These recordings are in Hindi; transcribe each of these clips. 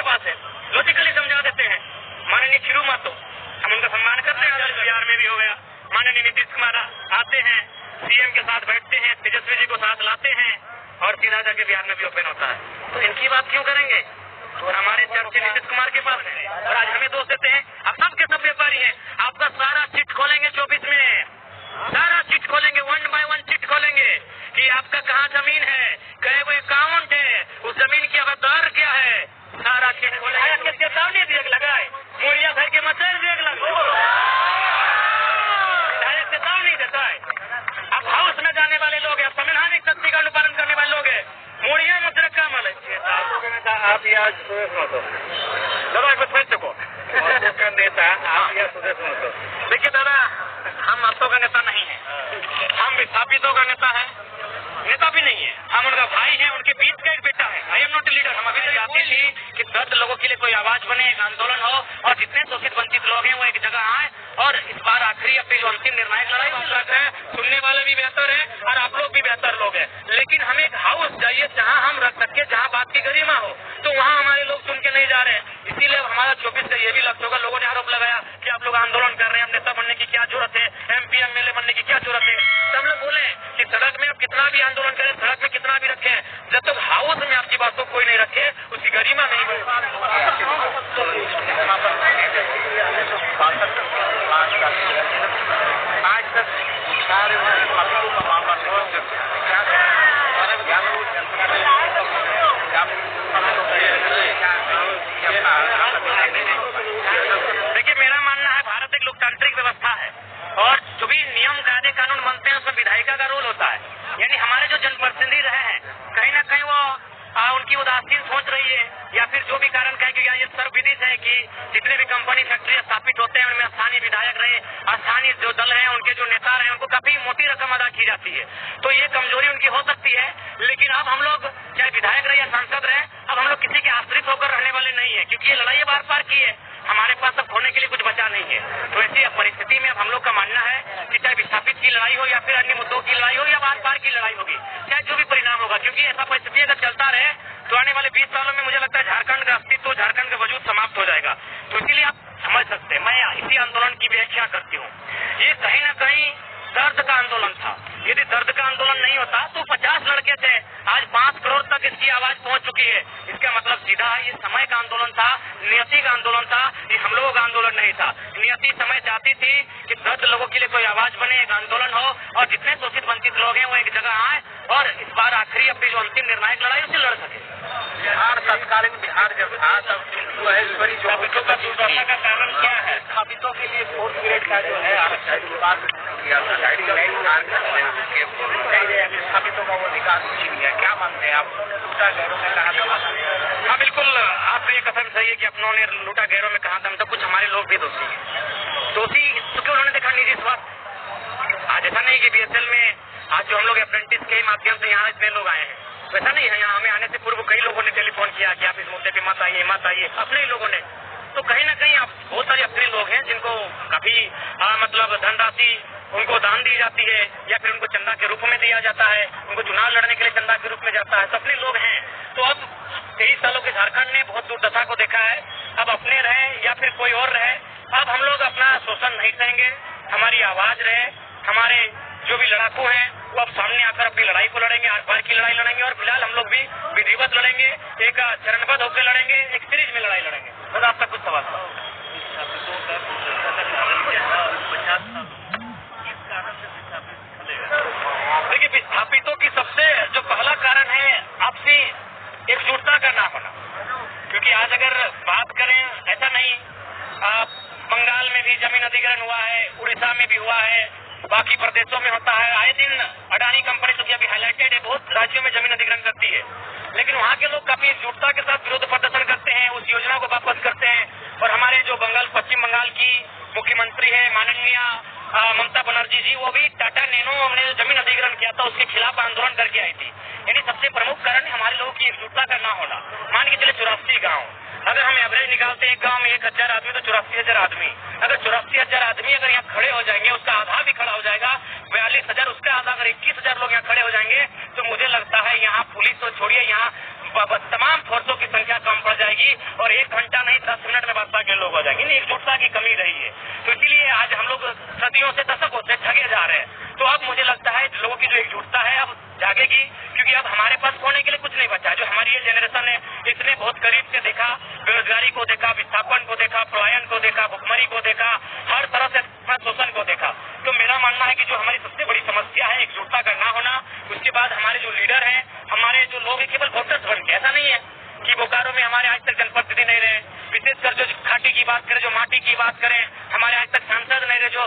के पास है, लॉजिकली समझा देते हैं। माननीय खीरू महतो, हम उनका सम्मान करते हैं, बिहार में भी हो गया। माननीय नीतीश कुमार आते हैं, सीएम के साथ बैठते हैं, तेजस्वी जी को साथ लाते हैं और सीधा जाके बिहार में भी ओपन होता है। तो इनकी बात क्यों करेंगे? और हमारे चर्चे नीतीश कुमार के पास है और आज हमें दोष देते हैं। आप सबके सब व्यापारी हैं, आपका सारा चिट खोलेंगे 24 में, सारा चिट खोलेंगे, 1 बाय 1 चिट खोलेंगे कि आपका कहाँ जमीन है, कहे वो अकाउंट है, उस जमीन की हकदार क्या है, सारा चिट खोलेंगे। चेतावनी देख लगाए, मुड़िया घर के मचल देख लगा, चेतावनी देता है। अब हाउस में जाने वाले लोग हैं, संवैधानिक शक्ति का अनुपालन करने वाले लोग हैं, मुड़िया मुद्रक का मल आप यहाँ दादा कुछ समझ सको नेता आप यहाँ सुदेश मत। देखिए दादा, हम मतों का नेता नहीं है, हम विस्थापितों का नेता है, नेता भी नहीं है, हम उनका भाई है, उनके बीच का एक बेटा है। I am not a leader. हम अभी तक चाहती थी कि 10 लोगों के लिए कोई आवाज बने, एक आंदोलन हो और जितने शोषित वंचित लोग हैं वो एक जगह आए और इस बार आखिरी अपनी जो अंतिम निर्णायक लड़ाई है, सुनने वाले भी बेहतर है और आप लोग भी बेहतर लोग हैं, लेकिन हमें एक हाउस चाहिए जहाँ हम रख सके, जहाँ बात की गरिमा हो। तो वहाँ हमारे लोग सुन के नहीं जा रहे हैं, इसीलिए हमारा 24 का ये भी लक्ष्य होगा। लोगों ने आरोप लगाया कि आप लोग आंदोलन कर रहे हैं, अब नेता बनने की क्या जरूरत है, MP MLA बनने की क्या जरूरत है। तो हम लोग बोले कि सड़क में आप कितना भी आंदोलन करें, सड़क में कितना भी रखें, जब तक हाउस में आपकी बातों कोई नहीं रखे उसकी गरिमा नहीं होगी। आज तक सारे का मामला देखिए, मेरा मानना है भारत एक लोकतांत्रिक व्यवस्था है और जो भी नियम कायदे कानून बनते हैं उसमें विधायिका का रोल होता है। यानी हमारे जो जनप्रतिनिधि रहे हैं, कहीं ना कहीं वो उनकी उदासीन सोच रही है या फिर जो भी कारण कहें, क्योंकि ये सर्वविदित है कि जितने भी कंपनी फैक्ट्री स्थापित होते हैं उनमें स्थानीय विधायक रहे, स्थानीय जो दल है, उनके जो नेता रहे, उनको काफी मोटी रकम अदा की जाती है। तो ये कमजोरी उनकी हो सकती है, लेकिन अब हम लोग चाहे विधायक रहे या सांसद रहे, अब हम लोग किसी के आश्रित होकर रहने वाले नहीं है, क्योंकि ये लड़ाई बार पार की है, हमारे पास अब खोने के लिए कुछ बचा नहीं है। तो ऐसी परिस्थिति में अब हम लोग का मानना है कि चाहे विस्थापित की लड़ाई हो या फिर अन्य मुद्दों की लड़ाई हो या बार पार की लड़ाई होगी, चाहे जो भी परिणाम होगा, क्योंकि ऐसा परिस्थिति अगर चलता रहे तो आने वाले 20 सालों में मुझे लगता है झारखंड का अस्तित्व, झारखंड का वजूद समाप्त हो जाएगा। तो इसीलिए आप समझ सकते हैं, मैं इसी आंदोलन की व्याख्या करती हूँ। ये कहीं न कहीं दर्द का आंदोलन था। यदि दर्द का आंदोलन नहीं होता तो 50 लड़के थे, आज 5 करोड़ तक इसकी आवाज पहुंच चुकी है। इसका मतलब सीधा है, ये समय का आंदोलन था, नियति का आंदोलन था, ये हम लोगों का आंदोलन नहीं था। नियति समय चाहती थी कि 10 लोगों के लिए कोई आवाज बने, एक आंदोलन हो और जितने शोषित वंचित लोग हैं वो एक जगह आए और इस बार आखिरी अपनी जो अंतिम निर्णायक लड़ाई उसे लड़ सके। बिहार तत्कालीन बिहार जब था तब स्थापितों का दुर्दशा का कारण क्या है? स्थापितों के लिए 4th ग्रेड का जो है स्थापितों का वो अधिकार छीन लिया, क्या मानते हैं आप? लूटा गैरों में कहा? हाँ बिल्कुल, आपने ये कथन सही है कि अपनों ने लूटा गैरों में कहा था, तो कुछ हमारे लोग भी दोषी हैं। दोषी क्योंकि उन्होंने देखा निजी स्वार्थ। आज ऐसा नहीं कि BSL में आज जो हम लोग अप्रेंटिस के माध्यम से यहाँ इतने लोग आए हैं, वैसा नहीं है। यहाँ हमें आने से पूर्व कई लोगों ने टेलीफोन किया कि आप इस मुद्दे पे मत आइए, अपने ही लोगों ने। तो कहीं ना कहीं आप बहुत सारे अपने लोग हैं जिनको काफी मतलब धनराशि उनको दान दी जाती है या फिर उनको चंदा के रूप में दिया जाता है, उनको चुनाव लड़ने के लिए चंदा के रूप में जाता है, तो अपने लोग हैं। तो अब 23 सालों के झारखंड ने बहुत दुर्दशा को देखा है। अब अपने रहे या फिर कोई और रहे, अब हम लोग अपना शोषण नहीं सहेंगे, हमारी आवाज रहे, हमारे जो भी लड़ाकू हैं वो अब सामने आकर अपनी लड़ाई को लड़ेंगे, आर पार की लड़ाई लड़ेंगे और फिलहाल हम लोग भी विधिवत लड़ेंगे, एक चरणबद्ध होकर लड़ेंगे, एक सीरीज में लड़ाई लड़ेंगे। बस आपका कुछ सवाल था? देखिए, विस्थापितों की सबसे जो पहला कारण है आपसी एकजुटता का ना होना, क्योंकि आज अगर बात करें, ऐसा नहीं बंगाल में भी जमीन अधिग्रहण हुआ है, उड़ीसा में भी हुआ है, बाकी प्रदेशों में होता है, आए दिन अडानी कंपनी जो कि अभी हाईलाइटेड है, बहुत राज्यों में जमीन अधिग्रहण करती है, लेकिन वहाँ के लोग काफी एकजुटता के साथ विरोध प्रदर्शन करते हैं, उस योजना को वापस करते हैं। और हमारे जो पश्चिम बंगाल की मुख्यमंत्री है माननीय ममता बनर्जी जी, वो भी टाटा नैनो ने जमीन अधिग्रहण किया था, उसके खिलाफ आंदोलन करके आई थी। यानी सबसे प्रमुख कारण है हमारे लोगों की एकजुटता का ना होना। मान के चले 84 गाँव, अगर हम एवरेज निकालते हैं एक गांव में 1000 आदमी, तो 84,000 आदमी, अगर 84,000 आदमी अगर यहाँ खड़े हो जाएंगे, उसका आधा भी खड़ा हो जाएगा, 42,000, उसका आधा, अगर 21,000 लोग यहाँ खड़े हो जाएंगे, तो मुझे लगता है यहाँ पुलिस तो छोड़िए, यहाँ तमाम फोर्सों की संख्या कम पड़ जाएगी और और 1 घंटा नहीं 10 मिनट में बसपा के लोग हो जाएंगे। एकजुटता की कमी रही है, तो इसीलिए आज हम लोग सदियों से दशकों से ठगे जा रहे हैं। तो अब मुझे लगता है लोगों की जो एकजुटता है अब जागेगी, क्योंकि अब हमारे पास खोने के लिए कुछ नहीं बचा। जो हमारी ये जनरेशन है इसने बहुत करीब से देखा, बेरोजगारी को देखा, विस्थापन को देखा, पलायन को देखा, भुखमरी को देखा, हर तरह से शोषण को देखा। तो मेरा मानना है कि जो हमारी सबसे बड़ी समस्या है एकजुटता का ना होना, उसके बाद हमारे जो लीडर हैं, हमारे जो लोग केवल वोटर्स बन के, ऐसा नहीं है कि बोकारो में हमारे आज तक जनप्रतिनिधि नहीं रहे, विशेषकर जो खाटी की बात करें, जो माटी की बात करें, हमारे आज तक सांसद नहीं रहे जो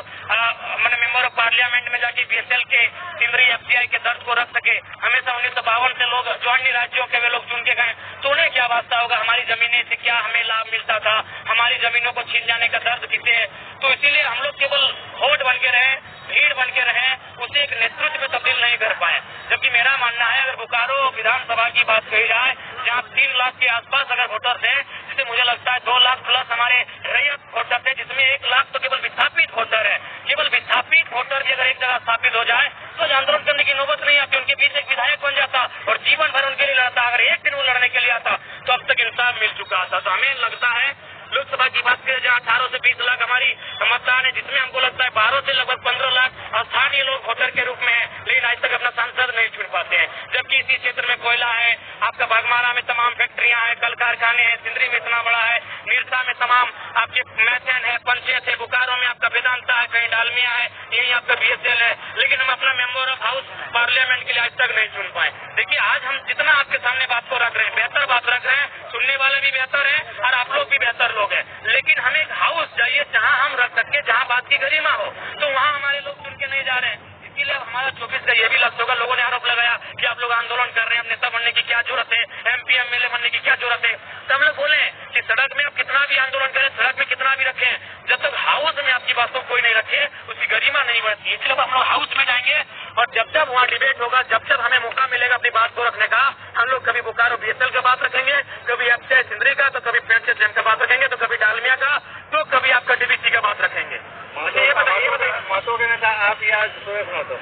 मैंने मेंबर ऑफ पार्लियामेंट में जाके बीएसएल के सिंदरी एफसीआई के दर्द को रख सके। हमेशा 1952 से लोग जो अन्य राज्यों के वे लोग चुन के गए, तो उन्हें क्या वास्ता होगा हमारी जमीनें से, क्या हमें लाभ मिलता था, हमारी जमीनों को छीन जाने का दर्द किसे है। तो इसीलिए हम लोग केवल वोट बन के रहे, भीड़ बन के रहे, उसे एक नेतृत्व में तब्दील नहीं कर पाए। जबकि मेरा मानना है अगर बोकारो विधानसभा की बात कही जाए, जहाँ 3 लाख के आसपास अगर वोटर्स है, जिसे मुझे लगता है 2 लाख प्लस हमारे रैयत वोटर थे, जिसमें 1 लाख तो केवल विस्थापित वोटर है। केवल विस्थापित वोटर भी अगर एक जगह स्थापित हो जाए तो आंदोलन करने की नौबत नहीं आती, उनके बीच एक विधायक बन जाता और जीवन भर उनके लिए लड़ता। अगर एक दिन वो लड़ने के लिए आता तो अब तक इंसाफ मिल चुका था। तो हमें लगता है लोकसभा की बात करें जहाँ 18 से 20 लाख हमारी मतदान है, जिसमें हमको लगता है 12 से लगभग 15 लाख स्थानीय लोग वोटर के रूप में है, लेकिन आज तक अपना सांसद नहीं चुन पाते हैं। जबकि इसी क्षेत्र में कोयला है, आपका बागमारा में तमाम फैक्ट्रियां हैं, कल कारखाने हैं, सिंदरी में इतना बड़ा है, निरसा में तमाम आपके मैथन है, पंचायत है, बोकारो में आपका वेदांता है, कहीं डालमिया है, यही आपका बीएसएल है, लेकिन हम अपना मेंबर ऑफ हाउस पार्लियामेंट के लिए आज तक नहीं चुन पाए। देखिए आज हम जितना आपके सामने बात को रख रहे हैं, बेहतर बात रख रहे हैं, सुनने वाले भी बेहतर है और आप लोग भी बेहतर लोग हैं, लेकिन हमें एक हाउस चाहिए जहां हम रख सके, जहां बात की गरिमा हो। तो वहां हमारे लोग चुन के नहीं जा रहे हैं। इसीलिए हमारा 24 का ये भी लक्ष्य होगा। लोगों ने आरोप लगाया कि आप लोग आंदोलन कर रहे हैं, अब नेता बनने की क्या जरूरत है, एमपी एमएलए बनने की क्या जरूरत है। तब लोग बोले कि सड़क में आप कितना भी आंदोलन करें, सड़क में कितना भी रखें, जब तक हाउस में आपकी बातों को कोई नहीं रखे उसकी गरिमा नहीं बढ़ती। इसलिए हम लोग हाउस में जाएंगे और जब जब वहाँ डिबेट होगा, जब जब हमें मौका मिलेगा अपनी बात को रखने का, हम लोग कभी बोकारो बीएसएल का बात रखेंगे, कभी एफसीआई सिंदरी का, तो कभी फ्रेंडशिप जैम का बात रखेंगे, तो कभी डालमिया का, तो कभी आपका डीबीसी का बात रखेंगे। ये बताइए मतों के नेता आप या सुरेश महतो?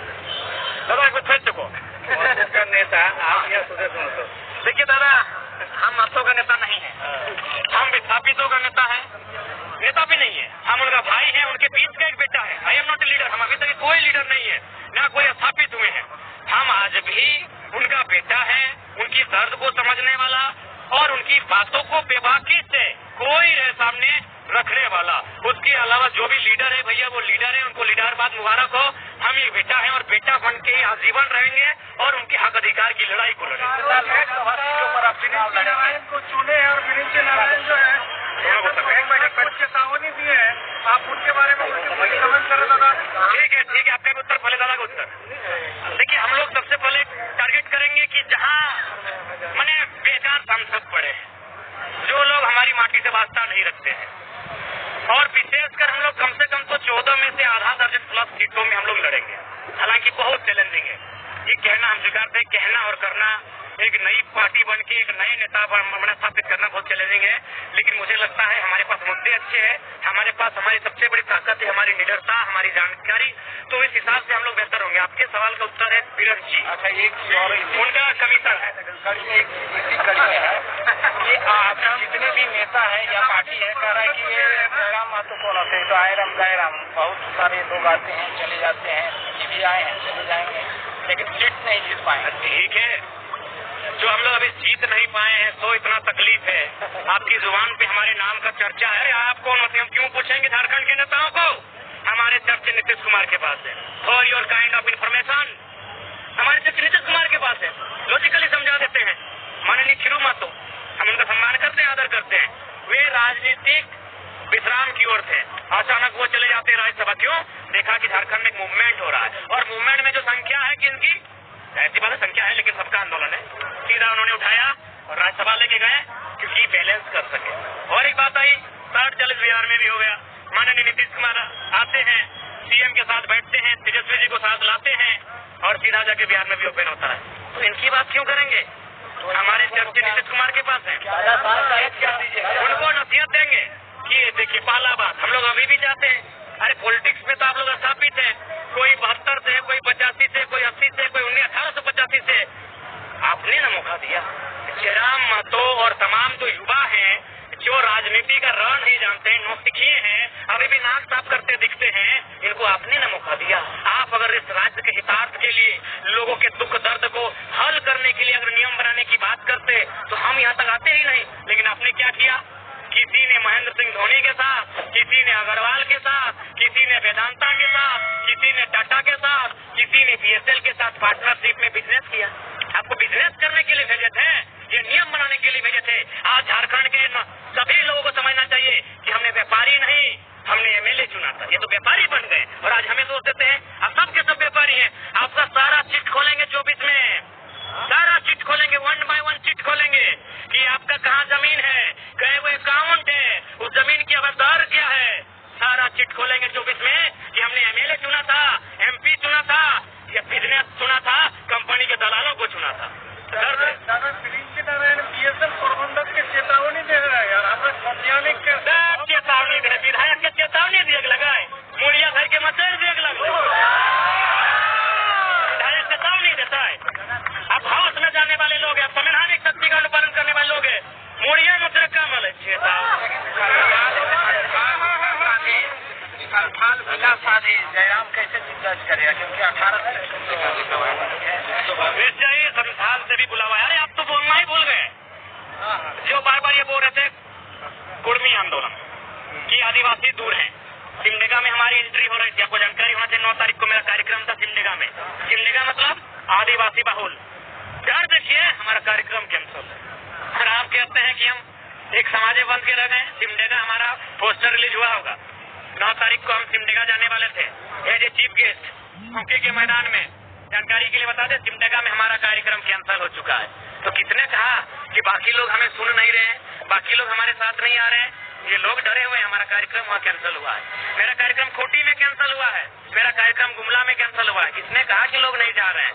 दादा एक बार फिर चुको का नेता आप या सुरेश महतो? देखिए दादा, हम मतों का नेता नहीं है, हम विस्थापितों का नेता है, नेता भी नहीं है, हम उनका भाई है, उनके बीच का एक बेटा है। I am not a leader, हम अभी तक कोई लीडर नहीं है, ना कोई स्थापित हुए हैं। हम आज भी उनका बेटा है, उनकी दर्द को समझने वाला और उनकी बातों को बेबाकी से कोई सामने रखने वाला। उसके अलावा जो भी लीडर है भैया वो लीडर है, उनको लीडरबाद मुबारक हो। हम एक बेटा है और बेटा बन के ही आजीवन रहेंगे और उनके हक अधिकार की लड़ाई को लड़ेंगे। को चुने और विनीत नारायण जो है कुछ चेतावनी दी है, आप उनके बारे में कमेंट करें दादा। ठीक है, आपका उत्तर पहले दादा का उत्तर। देखिए हम लोग सबसे पहले टारगेट करेंगे कि जहाँ मैंने बेकार सांसद पड़े, जो लोग हमारी माटी से वास्ता नहीं रखते हैं, और विशेषकर हम लोग कम से कम तो 14 में से आधा दर्जन प्लस सीटों में हम लोग लड़ेंगे। हालांकि बहुत चैलेंजिंग है ये कहना, हम स्वीकारते हैं, कहना और करना। एक नई पार्टी बन के एक नए नेता बना स्थापित करना बहुत चैलेंजिंग है, लेकिन मुझे लगता है हमारे पास मुद्दे अच्छे हैं, हमारे पास हमारी सबसे बड़ी ताकत है हमारी निडरता, हमारी जानकारी। तो इस हिसाब से हम लोग बेहतर होंगे। आपके सवाल का उत्तर है बीरन जी। अच्छा, एक उनका कमीशन है ये आप जितने भी नेता है या पार्टी है कह रहा है कि ये जयराम महतो कौन होते हैं, तो आयराम जयराम बहुत सारे लोग आते हैं चले जाते हैं, ये भी आए हैं चले जाएंगे, लेकिन सीट नहीं जीत पाए। ठीक है, जो हम लोग अभी जीत नहीं पाए हैं तो इतना तकलीफ है। आपकी जुबान पे हमारे नाम का चर्चा है, आप कौन होते हैं? हम क्यों पूछेंगे झारखंड के नेताओं को? हमारे चर्चे नीतीश कुमार के पास है। For your kind of information हमारे चर्चे नीतीश कुमार के पास है। लॉजिकली समझा देते हैं। माननीय खिरू महतो, हम उनका सम्मान करते हैं, आदर करते हैं। वे राजनीतिक विश्राम की ओर थे, अचानक वो चले जाते हैं राज्यसभा। क्यों? देखा कि झारखंड में एक मूवमेंट हो रहा है और मूवमेंट में जो संख्या है कि इनकी ऐसी बात है, संख्या है लेकिन सबका आंदोलन है, सीधा उन्होंने उठाया और राज्यसभा लेके गए क्योंकि बैलेंस कर सके। और एक बात आई, 40 बिहार में भी हो गया। माननीय नीतीश कुमार आते हैं, सीएम के साथ बैठते हैं, तेजस्वी जी को साथ लाते हैं और सीधा जाके बिहार में भी ओपन होता है। तो इनकी बात क्यों करेंगे? हमारे चर्चे नीतीश कुमार के पास है, उनको नसीहत देंगे कि देखिए पहला बात हम लोग अभी भी चाहते हैं, अरे पॉलिटिक्स में तो आप लोग स्थापित है, कोई 72 से, कोई 85 से, कोई 80 से, कोई 1885 से, आपने ना मौका दिया। जयराम महतो और तमाम जो युवा हैं, जो को आपने न मौका दिया। आप अगर इस राज्य के हितार्थ के लिए, लोगों के दुख दर्द को हल करने के लिए अगर नियम बनाने की बात करते तो हम यहाँ तक आते ही नहीं। लेकिन आपने क्या किया? किसी ने महेंद्र सिंह धोनी के साथ, किसी ने अग्रवाल के साथ, किसी ने वेदांता के साथ, किसी ने टाटा के साथ, किसी ने बीएसएल के साथ पार्टनरशिप में बिजनेस किया। आपको बिजनेस करने के लिए भेजे थे, ये नियम बनाने के लिए भेजे थे। आज झारखंड के सभी लोगों को समझना चाहिए कि हमने व्यापारी नहीं, हमने एमएलए चुना था। ये तो व्यापारी बन गए और आज हमें दोष देते हैं। अब सब के सब व्यापारी हैं। आपका सारा चिट खोलेंगे 24 में, सारा चिट खोलेंगे, 1 बाय 1 चिट खोलेंगे कि आपका कहाँ जमीन है, गए हुए अकाउंट है, उस जमीन की अवधार क्या है। सारा चिट खोलेंगे 24 में कि हमने एमएलए चुना था, एमपी चुना था, या बिजनेस चुना था, कंपनी के दलालों को चुना था। बीएसएल प्रबंधक के चेतावनी दे रहे हैं यार, हमें वैज्ञानिक के चेतावनी दे, विधायक के चेतावनी दिए लगाए, मुड़िया घर के मचेर दिए लगे, विधायक चेतावनी देता है। अब हाउस में जाने वाले लोग हैं, संवैधानिक शक्ति का अनुपालन करने वाले लोग हैं, मुड़िया मुद्रा कमल है शादी जयराम कैसे दर्ज करेगा, क्योंकि 18 विजयी संथाल से भी बुलावा। अरे आप तो बोलना ही भूल गए। जो बार बार ये बोल रहे थे कुर्मी आंदोलन की आदिवासी दूर हैं। सिमडेगा में हमारी एंट्री हो रही थी, आपको जानकारी होना चाहिए। 9 तारीख को मेरा कार्यक्रम था सिमडेगा में। सिमडेगा मतलब आदिवासी बहुल। डर देखिए हमारा कार्यक्रम कैंसिल है और आप कहते हैं कि हम एक समाज बंद के रह गए। सिमडेगा हमारा पोस्टर रिलीज हुआ होगा। 9 तारीख को हम सिमडेगा जाने वाले थे as a chief guest hockey के मैदान में। जानकारी के लिए बता दें, सिमडेगा में हमारा कार्यक्रम कैंसिल हो चुका है। तो किसने कहा कि बाकी लोग हमें सुन नहीं रहे हैं, बाकी लोग हमारे साथ नहीं आ रहे हैं? ये लोग डरे हुए हैं। हमारा कार्यक्रम वहाँ कैंसिल हुआ है। मेरा कार्यक्रम खूंटी में कैंसिल हुआ है, मेरा कार्यक्रम गुमला में कैंसिल हुआ है। किसने कहा कि लोग नहीं जा रहे हैं?